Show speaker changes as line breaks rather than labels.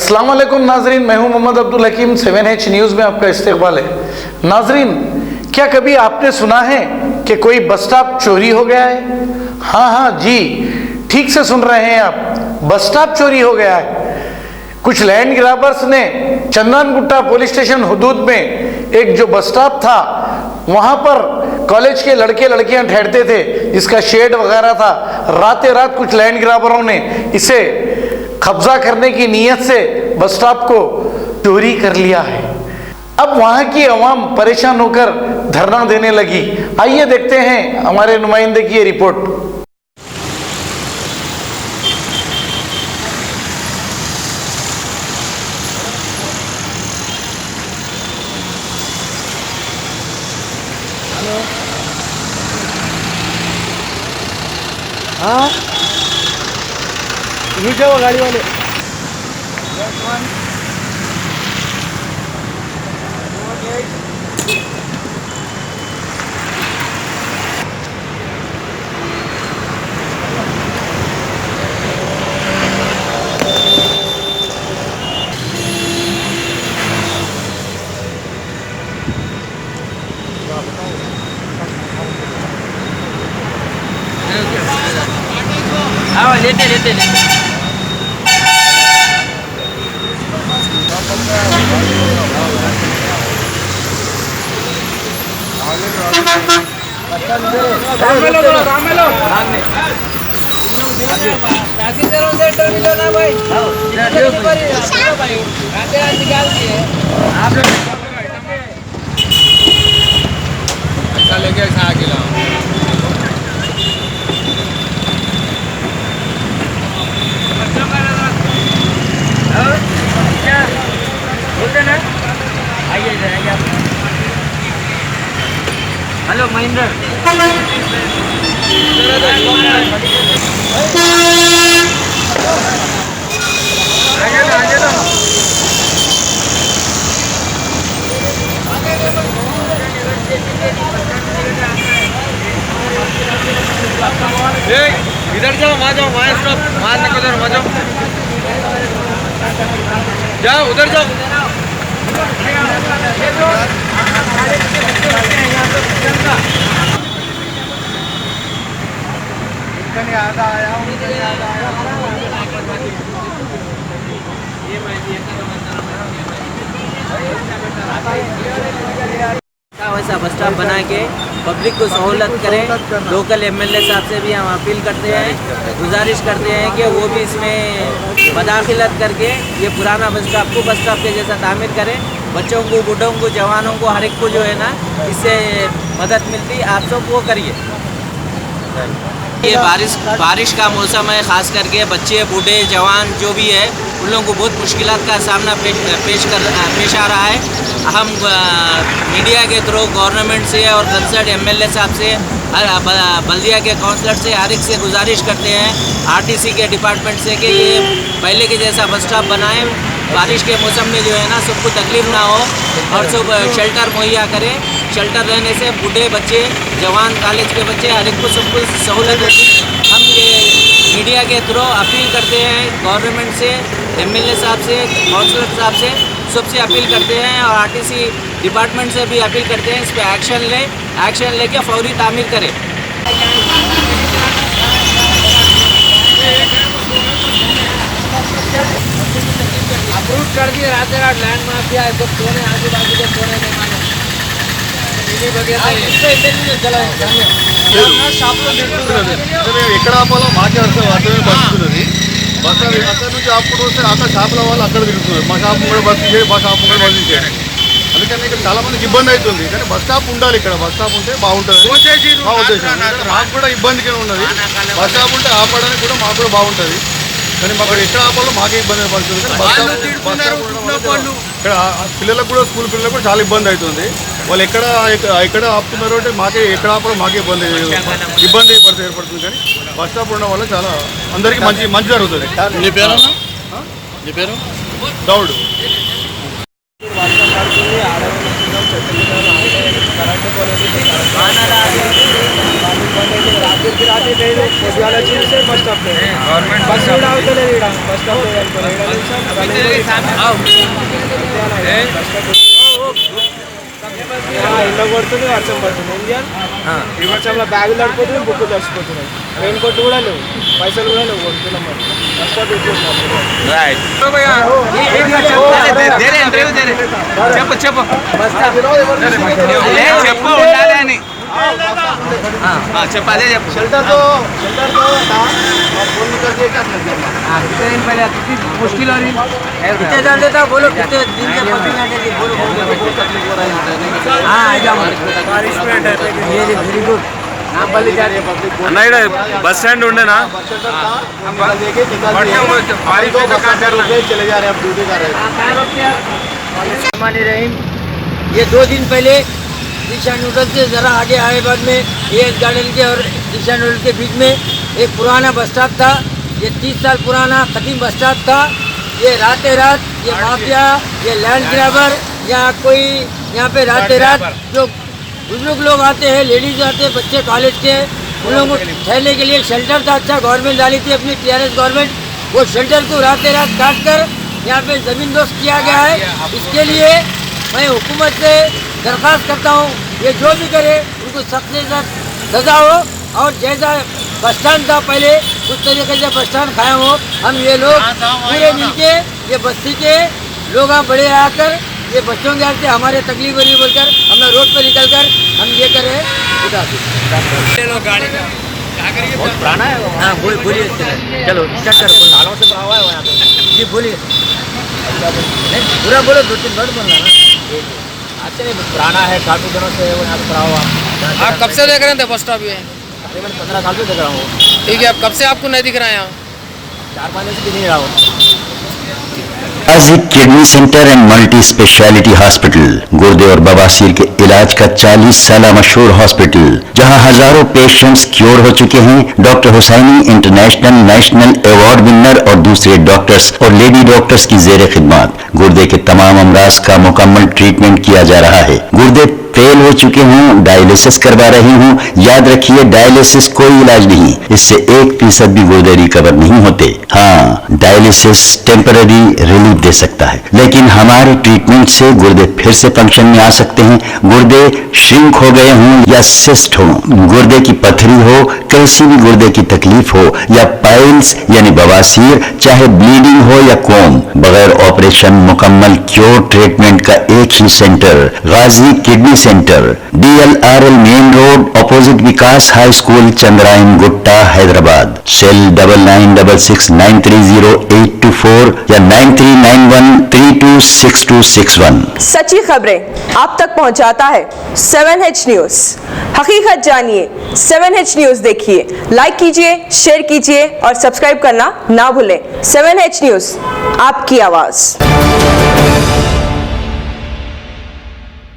अस्सलाम वालेकुम नाजरीन, मैं हूं मोहम्मद अब्दुल हकीम। 7H न्यूज़ में आपका इस्तकबाल है। नाजरीन, क्या कभी आपने सुना है कि कोई बस स्टॉप चोरी हो गया है? हाँ जी, ठीक से सुन रहे हैं आप, बस स्टॉप चोरी हो गया है। कुछ लैंड ग्रैबर्स ने चंदनगुट्टा पुलिस स्टेशन हदूद में एक जो बस स्टॉप था वहां पर कॉलेज के लड़के लड़कियां ठहरते थे, जिसका शेड वगैरह था, रातें रात कुछ लैंड ग्रैबरों ने इसे कब्जा करने की नीयत से बस स्टॉप को चोरी कर लिया है। अब वहां की अवाम परेशान होकर धरना देने लगी। आइए देखते हैं हमारे नुमाइंदे की ये रिपोर्ट।
हाँ, ये जाओ गाड़ी वाले।
हाँ, लेते ऐसा लेके ऐसा आगे लाओ। हेलो महेंद्र, इधर जाओ, वहाँ जाओ, वहाँ स्टॉप, वहाँ निकलो, उधर वहाँ जाओ, जाओ उधर जाओ। वैसा बस स्टॉप बना के पब्लिक को सहूलत करें। लोकल एमएलए साहब से भी हम अपील करते हैं, गुजारिश करते हैं कि वो भी इसमें मदाखिलत करके ये पुराना बस स्टॉप के जैसा तामीर करें। बच्चों को, बूढ़ों को, जवानों को, हर एक को जो है ना इससे मदद मिलती। आप सब वो करिए। ये बारिश का मौसम है, ख़ास करके बच्चे, बूढ़े, जवान जो भी है उन लोगों को बहुत मुश्किलात का सामना पेश आ रहा है। हम मीडिया के थ्रू गवर्नमेंट से और कंसर्न एमएलए साहब से, बल्दिया के काउंसलर से, हर एक से गुजारिश करते हैं, आरटीसी के डिपार्टमेंट से, कि ये पहले के जैसा बस स्टॉप बनाएं। बारिश के मौसम में जो है ना सबको तकलीफ ना हो और सब शेल्टर मुहैया करें। शेल्टर रहने से बूढ़े, बच्चे, जवान, कॉलेज के बच्चे, हर एक को सबको सहूलत होगी। हम ये मीडिया के थ्रू अपील करते हैं गवर्नमेंट से, एमएलए साहब से, काउंसलर साहब से, सबसे अपील करते हैं और आरटीसी डिपार्टमेंट से भी अपील करते हैं इस पर एक्शन लेके फौरी तामीर करें। अप्रूव कर दिए रात लैंड माफिया सब सोने आजू बाजू के सोने में
ఎక్కడ ఆపాలో మాకే అర్థమే బతుకుతున్నది. బస్ అక్కడ నుంచి ఆపుకుంటూ వస్తే అక్కడ షాపుల వాళ్ళు అక్కడ తిరుగుతున్నారు. మా షాప్ కూడా బస్ చేయాలి, మా షాప్ కూడా బస్ చేయాలి. అందుకని ఇక్కడ చాలా మందికి ఇబ్బంది అవుతుంది. కానీ బస్ స్టాప్ ఉండాలి, ఇక్కడ బస్ స్టాప్ ఉంటే బాగుంటుంది మా ఉద్దేశం. మాకు కూడా ఇబ్బందిగా ఉన్నది. బస్ స్టాప్ ఉంటే ఆపడానికి కూడా మాకు కూడా బాగుంటుంది. కానీ మాకు ఎక్కడ ఆపాలో మాకే ఇబ్బంది పడుతుంది. కానీ బస్ స్టాప్ ఇక్కడ పిల్లలకు కూడా, స్కూల్ పిల్లలకు కూడా చాలా ఇబ్బంది అవుతుంది. వాళ్ళు ఎక్కడ ఆపుతున్నారు అంటే మాకే ఎక్కడ ఆపడం మాకే ఇబ్బంది ఏర్పడుతుంది. కానీ బస్ స్టాప్ ఉండడం వల్ల చాలా అందరికీ మంచి జరుగుతుంది.
నీ పేరు? నీ పేరు?
దౌడ్.
రాత్రి ఇళ్ళ కొడుతుంది వర్షం పడుతుంది ఏం చేయాలి ఈ వర్షంలో బ్యాగులు తడిపోతుంది బుక్కులు తడిచిపోతున్నాయి రెయిన్ కోట్ కూడా లేవు పైసలు కూడా లేవు కొడుతున్నాం మరి
చెప్పదే చెప్పు
शेल्टर तो फोन निकल के क्या कर दिया
कितने दिन पहले कितनी मुश्किल हो रही कितने दिन देता बोलो कितने दिन के बोलो हाँ
बारिश में
ये वेरी गुड
అన్న ఇక్కడ బస్ స్టాండ్ ఉండేనా
चले जा रहे हैं ड्यूटी कर रहे हैं
ये 2 दिन पहले दिशा नूडल से ज़रा आगे आए बाद में ये गार्डन के और दिशा नूडल के बीच में एक पुराना बस स्टॉप था। ये 30 साल पुराना कदीम बस स्टॉप था। ये रात ये माफिया ये लैंड ग्रैबर यहाँ कोई यहाँ पे रात जो बुजुर्ग लोग आते हैं लेडीज आते हैं बच्चे कॉलेज के उन लोगों को ठहरने के लिए शेल्टर था। अच्छा गवर्नमेंट डाली थी अपनी TRS गवर्नमेंट वो शेल्टर को रात काट कर यहाँ पे ज़मीन दोस्त किया गया है। इसके लिए मैं हुकूमत से दरख्वास्त करता हूँ ये जो भी करे उनको सख्त से सख्त सजा हो और जैसा बस स्टैंड था पहले उस तरीके से बस स्टैंड खाया हो। हम ये लोग पूरे मिलके ये बस्ती के लोग बड़े आकर ये बच्चों के हाथ से हमारे तकलीफ हो रही बोलकर हमने रोड पर निकल कर हम ये करें
पुराना है
हाँ बोलिए चलो स्टार्ट करो
सालों से बना हुआ है यहाँ पे
जी बोलिए पूरा बोलो 2-3 वर्ड बोलना ना
अच्छा ये पुराना है काफी दिनों से वो यहाँ पे पड़ा हुआ
आप कब से देख रहे थे बस स्टॉप ये
तकरीबन 15 साल से देख रहा हूँ
ठीक है अब कब से आपको नहीं दिख रहा है यहाँ
4-5 दिन से दिख नहीं रहा हूँ
Ghazi kidney centre and multi speciality hospital गुर्दे और बवासीर के इलाज का 40 साल मशहूर हॉस्पिटल जहां हजारों पेशेंट्स क्योर हो चुके हैं। Doctor Husaini international national award winner और दूसरे डॉक्टर्स और लेडी डॉक्टर्स की जेर खिदमत गुर्दे के तमाम अमराज का मुकम्मल ट्रीटमेंट किया जा रहा है। गुर्दे फेल हो चुके हों डायलिसिस करवा रही हूँ याद रखिए डायलिसिस कोई इलाज नहीं इससे 1% भी गुर्दे रिकवर नहीं होते। हाँ डायलिसिस टेम्पररी रिलीफ दे सकता है लेकिन हमारे ट्रीटमेंट से गुर्दे फिर से फंक्शन में आ सकते हैं। गुर्दे श्रिंक हो गए हों या सिस्ट हो गुर्दे की पथरी हो कैसी भी गुर्दे की तकलीफ हो या पाइल्स यानी बवासीर चाहे ब्लीडिंग हो या कोम बगैर ऑपरेशन मुकम्मल क्योर ट्रीटमेंट का एक ही centre Ghazi kidney centre DLRL main road opposite Vikas high school Chandrayangutta Hyderabad cell 9966930824 या 9391326261।
सच्ची खबरें आप तक पहुंचाता है 7H न्यूज। हकीकत जानिए 7H न्यूज देखिए लाइक कीजिए शेयर कीजिए और सब्सक्राइब करना ना भूलें। 7H न्यूज आपकी आवाज।